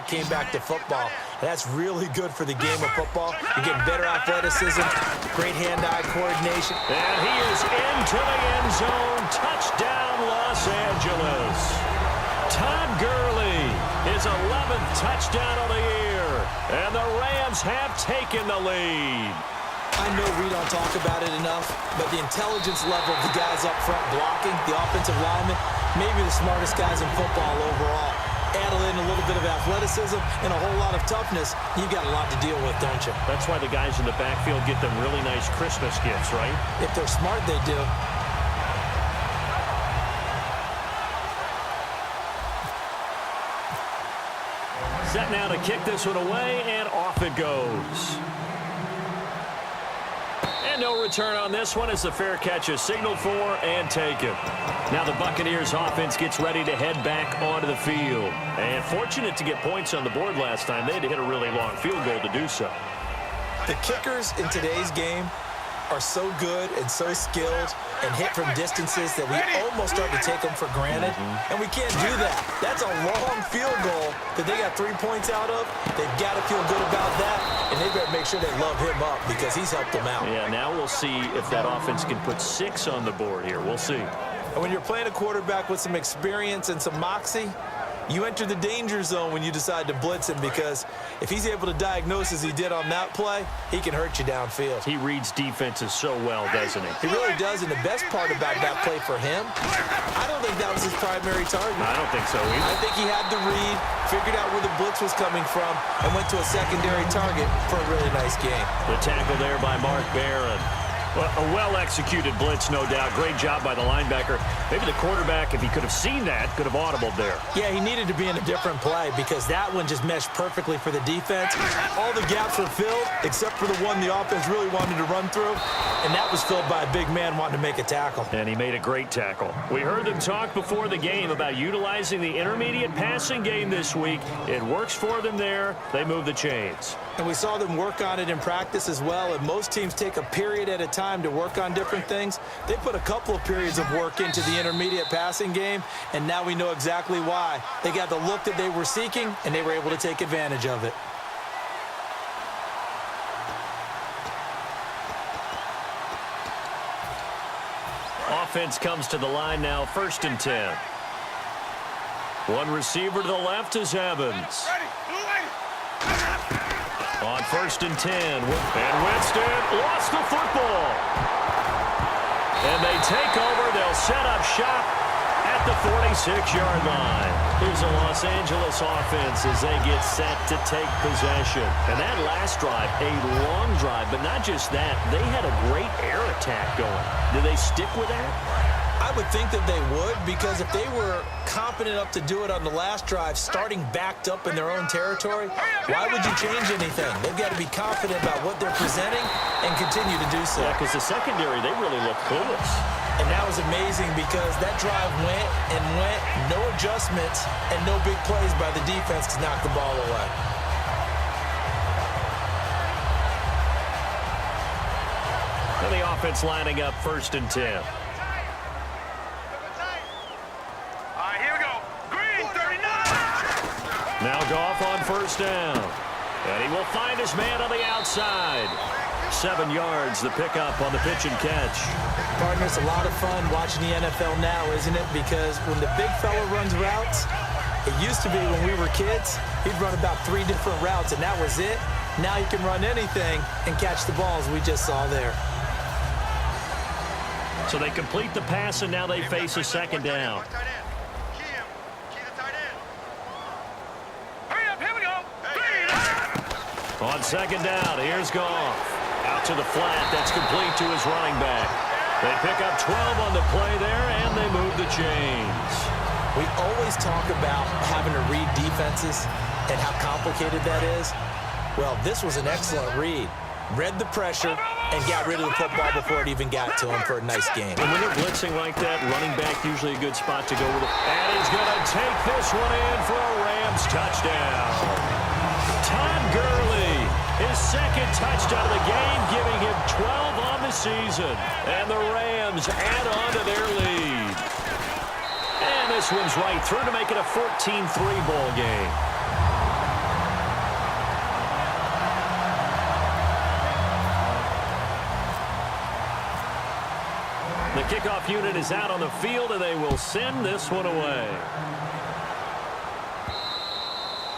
now came back to football. That's really good for the game of football. You're getting better athleticism, great hand-eye coordination. And he is into the end zone. Touchdown, Los Angeles. Todd Gurley, his 11th touchdown of the year. And the Rams have taken the lead. I know we don't talk about it enough, but the intelligence level of the guys up front blocking, the offensive linemen, maybe the smartest guys in football overall. Add in a little bit of athleticism and a whole lot of toughness, you've got a lot to deal with, don't you? That's why the guys in the backfield get them really nice Christmas gifts, right? If they're smart, they do. Set now to kick this one away, and off it goes. And no return on this one as the fair catch is signaled for and taken. Now the Buccaneers offense gets ready to head back onto the field. And fortunate to get points on the board last time. They had to hit a really long field goal to do so. The kickers in today's game are so good and so skilled and hit from distances that we almost start to take them for granted. And we can't do that. That's a long field goal that they got 3 points out of. They've got to feel good about that, and they better make sure they love him up because he's helped them out. Yeah, now we'll see if that offense can put 6 on the board here. We'll see. And when you're playing a quarterback with some experience and some moxie, you enter the danger zone when you decide to blitz him, because if he's able to diagnose as he did on that play, he can hurt you downfield. He reads defenses so well, doesn't he? He really does, and the best part about that play for him, I don't think that was his primary target. I don't think so either. I think he had the read, figured out where the blitz was coming from, and went to a secondary target for a really nice game. The tackle there by Mark Barron. Well, a well-executed blitz, no doubt. Great job by the linebacker. Maybe the quarterback, if he could have seen that, could have audibled there. Yeah, he needed to be in a different play because that one just meshed perfectly for the defense. All the gaps were filled except for the one the offense really wanted to run through, and that was filled by a big man wanting to make a tackle. And he made a great tackle. We heard them talk before the game about utilizing the intermediate passing game this week. It works for them there. They move the chains. And we saw them work on it in practice as well, and most teams take a period at a time to work on different things. They put a couple of periods of work into the intermediate passing game, and now we know exactly why. They got the look that they were seeking, and they were able to take advantage of it. Offense comes to the line now, 1st and 10. One receiver to the left is Evans. On 1st and 10, and Winston lost the football. And they take over. They'll set up shop at the 46-yard line. Here's a Los Angeles offense as they get set to take possession. And that last drive, a long drive, but not just that. They had a great air attack going. Do they stick with that? I would think that they would, because if they were confident enough to do it on the last drive, starting backed up in their own territory, why would you change anything? They've got to be confident about what they're presenting and continue to do so. Yeah, because the secondary, they really look clueless. And that was amazing because that drive went and went, no adjustments, and no big plays by the defense to knock the ball away. And the offense lining up 1st and 10. Now Goff on 1st down. And he will find his man on the outside. 7 yards, the pickup on the pitch and catch. Partner, it's a lot of fun watching the NFL now, isn't it? Because when the big fella runs routes, it used to be when we were kids, he'd run about 3 different routes, and that was it. Now he can run anything and catch the balls we just saw there. So they complete the pass, and now they face a 2nd down. On 2nd down, here's Goff. Out to the flat, that's complete to his running back. They pick up 12 on the play there, and they move the chains. We always talk about having to read defenses and how complicated that is. Well, this was an excellent read. Read the pressure and got rid of the football before it even got to him for a nice game. And when they're blitzing like that, running back usually a good spot to go with it. And he's going to take this one in for a Rams touchdown. Todd Gurley, his 2nd touchdown of the game, giving him 12 on the season. And the Rams add on to their lead. And this one's right through to make it a 14-3 ball game. kickoff unit is out on the field, and they will send this one away.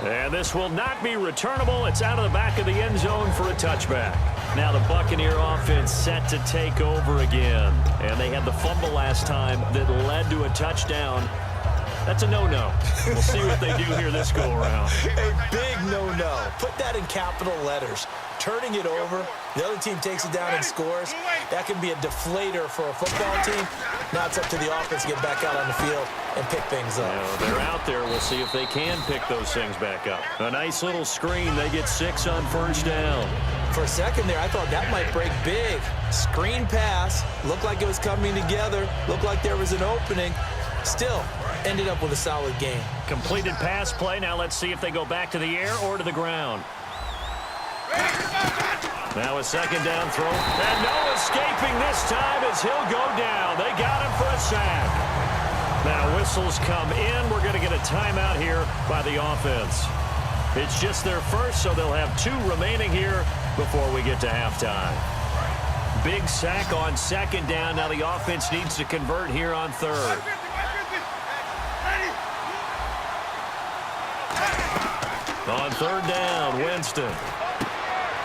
And this will not be returnable. It's out of the back of the end zone for a touchback. Now the Buccaneer offense set to take over again. And they had the fumble last time that led to a touchdown. That's a no-no. We'll see what they do here this go-around. A big no-no. Put that in capital letters. Turning it over, the other team takes it down and scores. That can be a deflator for a football team. Now it's up to the offense to get back out on the field and pick things up. They're out there. We'll see if they can pick those things back up. A nice little screen. They get 6 on first down. For a second there, I thought that might break big. Screen pass. Looked like it was coming together. Looked like there was an opening. Still, ended up with a solid game. Completed pass play. Now let's see if they go back to the air or to the ground. Now a second down throw. And no escaping this time as he'll go down. They got him for a sack. Now whistles come in. We're going to get a timeout here by the offense. It's just their first, so they'll have 2 remaining here before we get to halftime. Big sack on second down. Now the offense needs to convert here on third. On third down, Winston.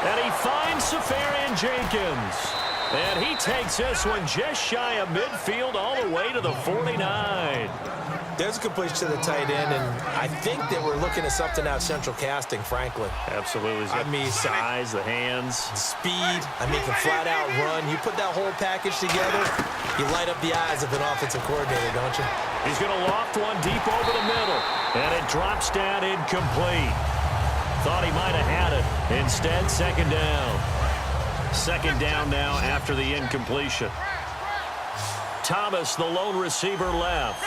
And he finds Safarian Jenkins. And he takes this one just shy of midfield all the way to the 49. There's a completion to the tight end, and I think that we're looking at something out central casting, frankly. Absolutely. I mean, size, the hands. Speed. I mean, can flat out run. You put that whole package together, you light up the eyes of an offensive coordinator, don't you? He's going to loft one deep over the middle, and it drops down incomplete. Thought he might have had it. Instead, second down. Second down now after the incompletion. Thomas, the lone receiver, left.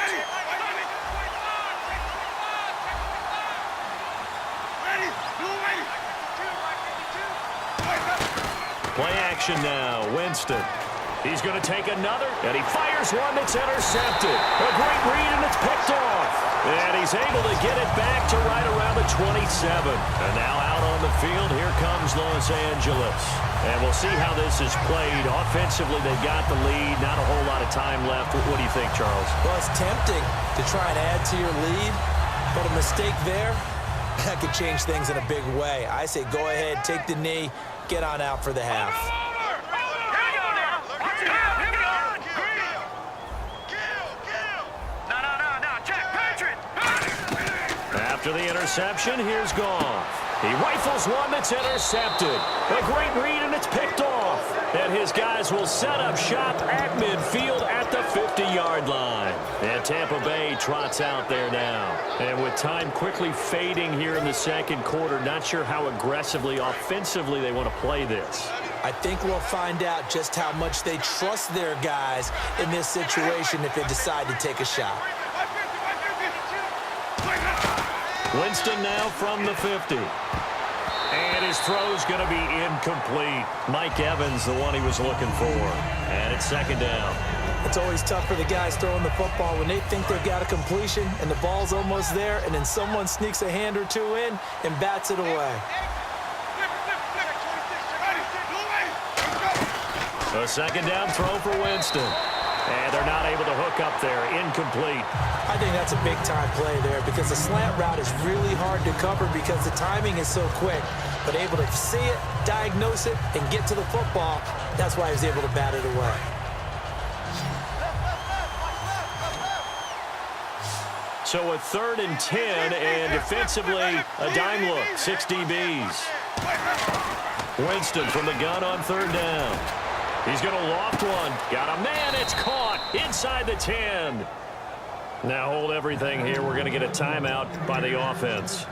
Play action now. Winston. He's going to take another, and he fires one that's intercepted. A great read, and it's picked off. And he's able to get it back to right around the 27. And now out on the field, here comes Los Angeles. And we'll see how this is played. Offensively, they've got the lead. Not a whole lot of time left. What do you think, Charles? Well, it's tempting to try and add to your lead, but a mistake there, that could change things in a big way. I say go ahead, take the knee, get on out for the half. After the interception, here's Goff. He rifles one that's intercepted. A great read, and it's picked off. And his guys will set up shop at midfield at the 50-yard line. And Tampa Bay trots out there now. And with time quickly fading here in the second quarter, not sure how aggressively, offensively they want to play this. I think we'll find out just how much they trust their guys in this situation if they decide to take a shot. Winston now from the 50. And his throw's going to be incomplete. Mike Evans, the one he was looking for. And it's second down. It's always tough for the guys throwing the football when they think they've got a completion and the ball's almost there, and then someone sneaks a hand or two in and bats it away. A second down throw for Winston. And they're not able to hook up there. Incomplete. I think that's a big-time play there because the slant route is really hard to cover because the timing is so quick. But able to see it, diagnose it, and get to the football, that's why he was able to bat it away. So a 3rd and 10, and defensively, a dime look. 6 DBs. Winston from the gun on 3rd down. He's going to loft one. Got a man. It's caught inside the 10. Now hold everything here. We're going to get a timeout by the offense.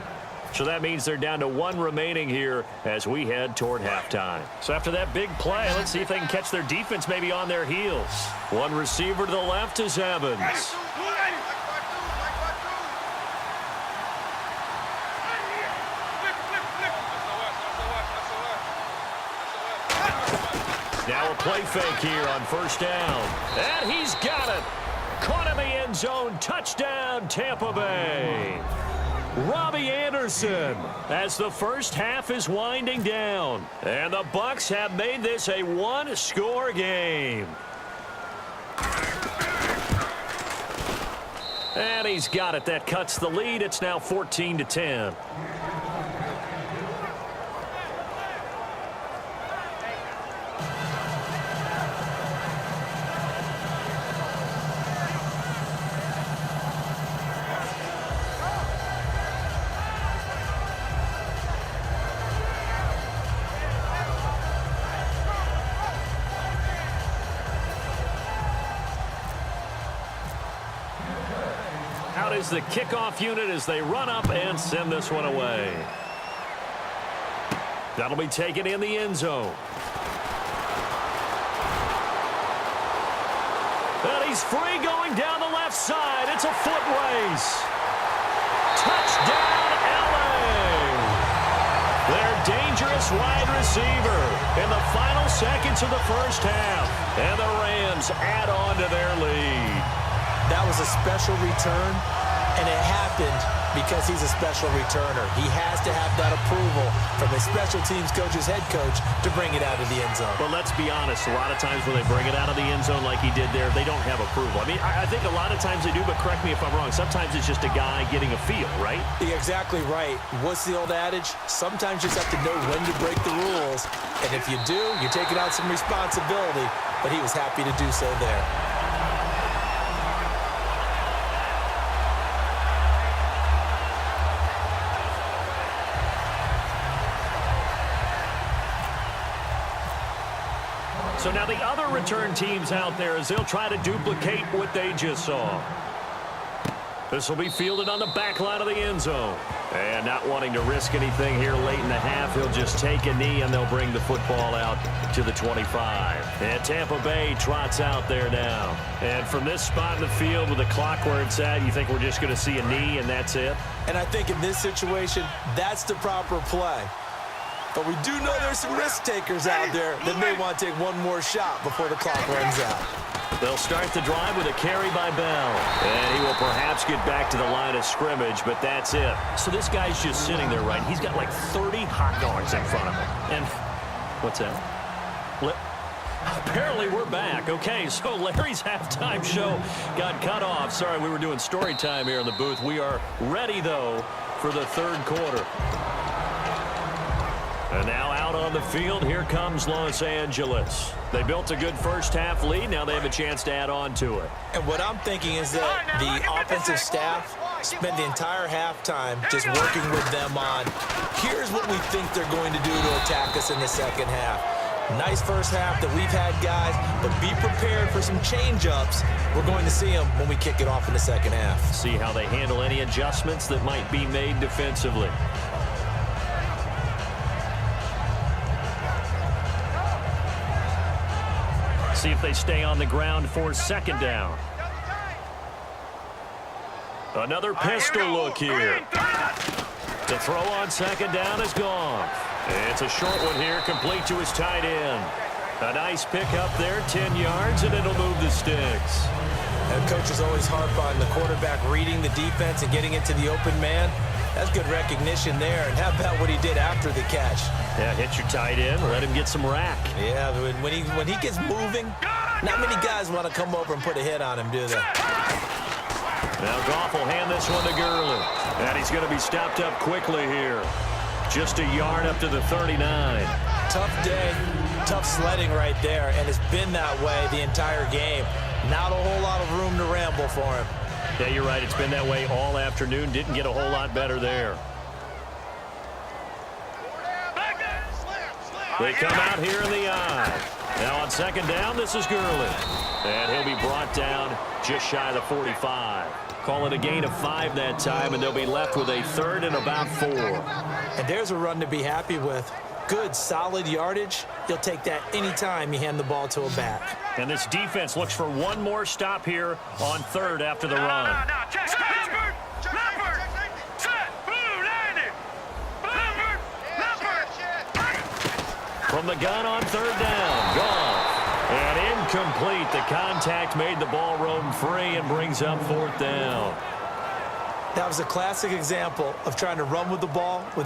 So that means they're down to 1 remaining here as we head toward halftime. So after that big play, let's see if they can catch their defense maybe on their heels. One receiver to the left is Evans. Now a play fake here on 1st down. And he's got it. Caught in the end zone. Touchdown, Tampa Bay. Robbie Anderson as the first half is winding down. And the Bucs have made this a 1-score game. And he's got it. That cuts the lead. It's now 14-10. Out is the kickoff unit as they run up and send this one away. That'll be taken in the end zone. And he's free going down the left side. It's a foot race. Touchdown, LA! Their dangerous wide receiver in the final seconds of the first half. And the Rams add on to their lead. That was a special return, and it happened because he's a special returner. He has to have that approval from his special teams coach's head coach to bring it out of the end zone. But let's be honest, a lot of times when they bring it out of the end zone like he did there, they don't have approval. I mean, I think a lot of times they do, but correct me if I'm wrong. Sometimes it's just a guy getting a feel, right? You're exactly right. What's the old adage? Sometimes you just have to know when to break the rules, and if you do, you're taking out some responsibility, but he was happy to do so there. So now the other return teams out there as they'll try to duplicate what they just saw. This will be fielded on the back line of the end zone. And not wanting to risk anything here late in the half, he'll just take a knee and they'll bring the football out to the 25. And Tampa Bay trots out there now. And from this spot in the field with the clock where it's at, you think we're just going to see a knee and that's it? And I think in this situation, that's the proper play. But we do know there's some risk takers out there that may want to take one more shot before the clock runs out. They'll start the drive with a carry by Bell. And he will perhaps get back to the line of scrimmage, but that's it. So this guy's just sitting there, right? He's got like 30 hot dogs in front of him. And what's that? Apparently we're back. Okay, so Larry's halftime show got cut off. Sorry, we were doing story time here in the booth. We are ready, though, for the third quarter. And now out on the field, here comes Los Angeles. They built a good first-half lead. Now they have a chance to add on to it. And what I'm thinking is that the offensive staff spent the entire halftime just working with them on, here's what we think they're going to do to attack us in the second half. Nice first half that we've had, guys, but be prepared for some change-ups. We're going to see them when we kick it off in the second half. See how they handle any adjustments that might be made defensively. See if they stay on the ground for second down. Another pistol look here. The throw on second down is gone. It's a short one here, complete to his tight end. A nice pick up there, 10 yards, and it'll move the sticks. And coaches always harp on the quarterback reading the defense and getting it to the open man. That's good recognition there. And how about what he did after the catch? Yeah, hit your tight end, let him get some rack. Yeah, when he gets moving, not many guys want to come over and put a hit on him, do they? Now Goff will hand this one to Gurley. And he's going to be stopped up quickly here. Just a yard up to the 39. Tough day, tough sledding right there, and it's been that way the entire game. Not a whole lot of room to ramble for him. Yeah, you're right. It's been that way all afternoon. Didn't get a whole lot better there. They come out here in the eye. Now on second down, this is Gurley. And he'll be brought down just shy of the 45. Call it a gain of 5 that time, and they'll be left with a third and about 4. And there's a run to be happy with. Good, solid yardage. You'll take that anytime you hand the ball to a back. And this defense looks for one more stop here on third after the run. From the gun on third down, Goff. And incomplete. The contact made the ball roam free and brings up fourth down. That was a classic example of trying to run with the ball without